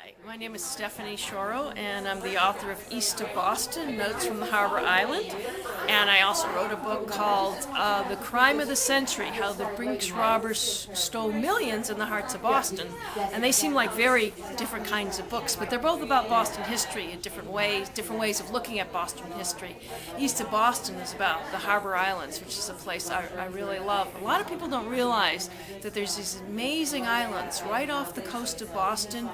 Hi, my name is Stephanie Schorow, and I'm the author of East of Boston, Notes from the Harbor Island. And I also wrote a book called The Crime of the Century, How the Brinks Robbers Stole Millions in the Hearts of Boston. And they seem like very different kinds of books, but they're both about Boston history in different ways of looking at Boston history. East of Boston is about the Harbor Islands, which is a place I really love. A lot of people don't realize that there's these amazing islands right off the coast of Boston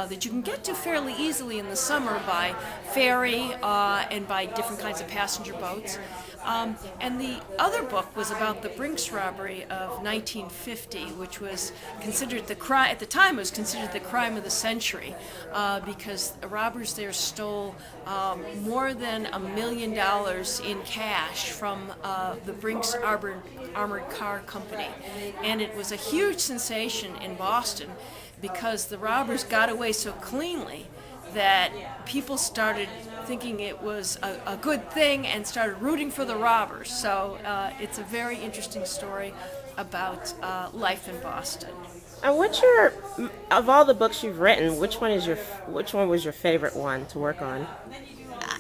that you can get to fairly easily in the summer by ferry and by different kinds of passenger boats. And the other book was about the Brinks robbery of 1950, which was considered at the time it was considered the crime of the century because the robbers there stole more than $1 million in cash from the Brinks Armored Car Company. And it was a huge sensation in Boston because the robbers got away so cleanly that people started thinking it was a good thing and started rooting for the robbers. So it's a very interesting story about life in Boston. And of all the books you've written, which one was your favorite one to work on?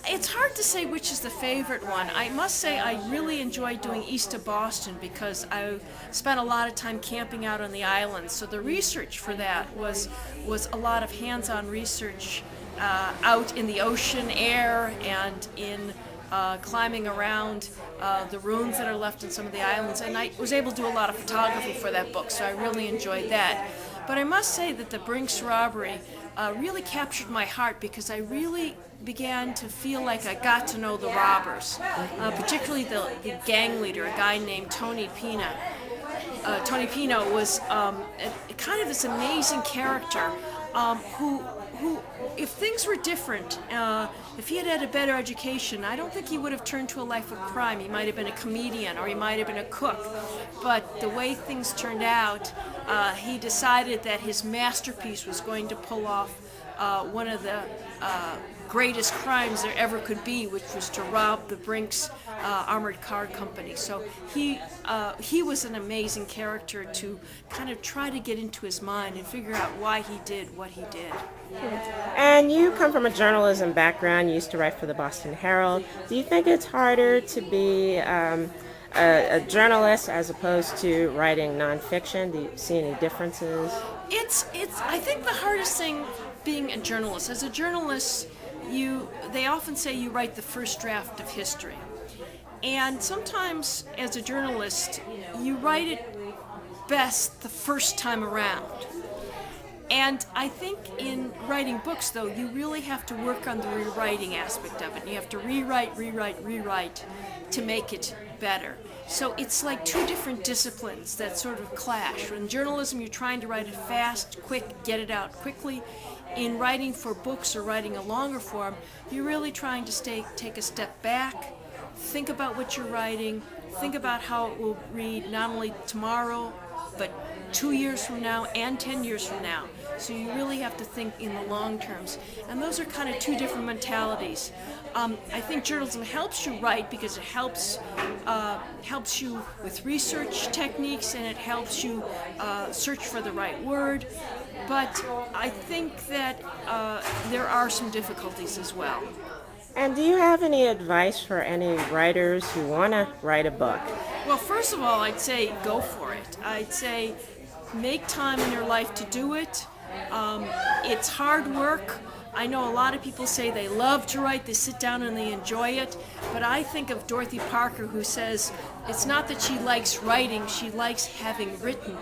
It's hard to say which is the favorite one. I must say I really enjoyed doing East of Boston because I spent a lot of time camping out on the island. So the research for that was a lot of hands-on research out in the ocean air and in climbing around the ruins that are left in some of the islands. And I was able to do a lot of photography for that book, so I really enjoyed that. But I must say that the Brinks robbery really captured my heart because I really began to feel like I got to know the robbers, particularly the gang leader, a guy named Tony Pina. Tony Pina was kind of this amazing character who, if things were different, if he had had a better education, I don't think he would have turned to a life of crime. He might have been a comedian or he might have been a cook. But the way things turned out, he decided that his masterpiece was going to pull off one of the greatest crimes there ever could be, which was to rob the Brinks Armored Car Company. So he was an amazing character to kind of try to get into his mind and figure out why he did what he did. And you come from a journalism background. You used to write for the Boston Herald. Do you think it's harder to be a journalist as opposed to writing nonfiction? Do you see any differences? I think the hardest thing being a journalist. As a journalist, they often say you write the first draft of history. And sometimes as a journalist, you write it best the first time around. And I think in writing books, though, you really have to work on the rewriting aspect of it. You have to rewrite to make it better. So it's like two different disciplines that sort of clash. In journalism, you're trying to write it fast, quick, get it out quickly. In writing for books or writing a longer form, you're really trying to take a step back, think about what you're writing, think about how it will read not only tomorrow, but 2 years from now and 10 years from now. So you really have to think in the long terms. And those are kind of two different mentalities. I think journalism helps you write because it helps you with research techniques and it helps you search for the right word. But I think that there are some difficulties as well. And do you have any advice for any writers who want to write a book? Well, first of all, I'd say go for it. I'd say make time in your life to do it. It's hard work. I know a lot of people say they love to write, they sit down and they enjoy it, but I think of Dorothy Parker who says it's not that she likes writing, she likes having written.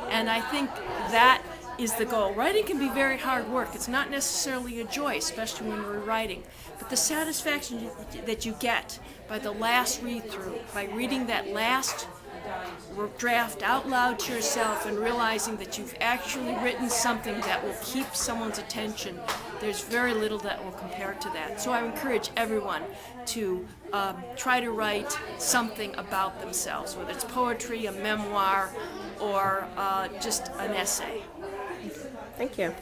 And I think that is the goal. Writing can be very hard work. It's not necessarily a joy, especially when we're writing. But the satisfaction that you get by the last read-through, by reading that last draft out loud to yourself and realizing that you've actually written something that will keep someone's attention, there's very little that will compare to that. So I encourage everyone to try to write something about themselves, whether it's poetry, a memoir, or just an essay. Thank you.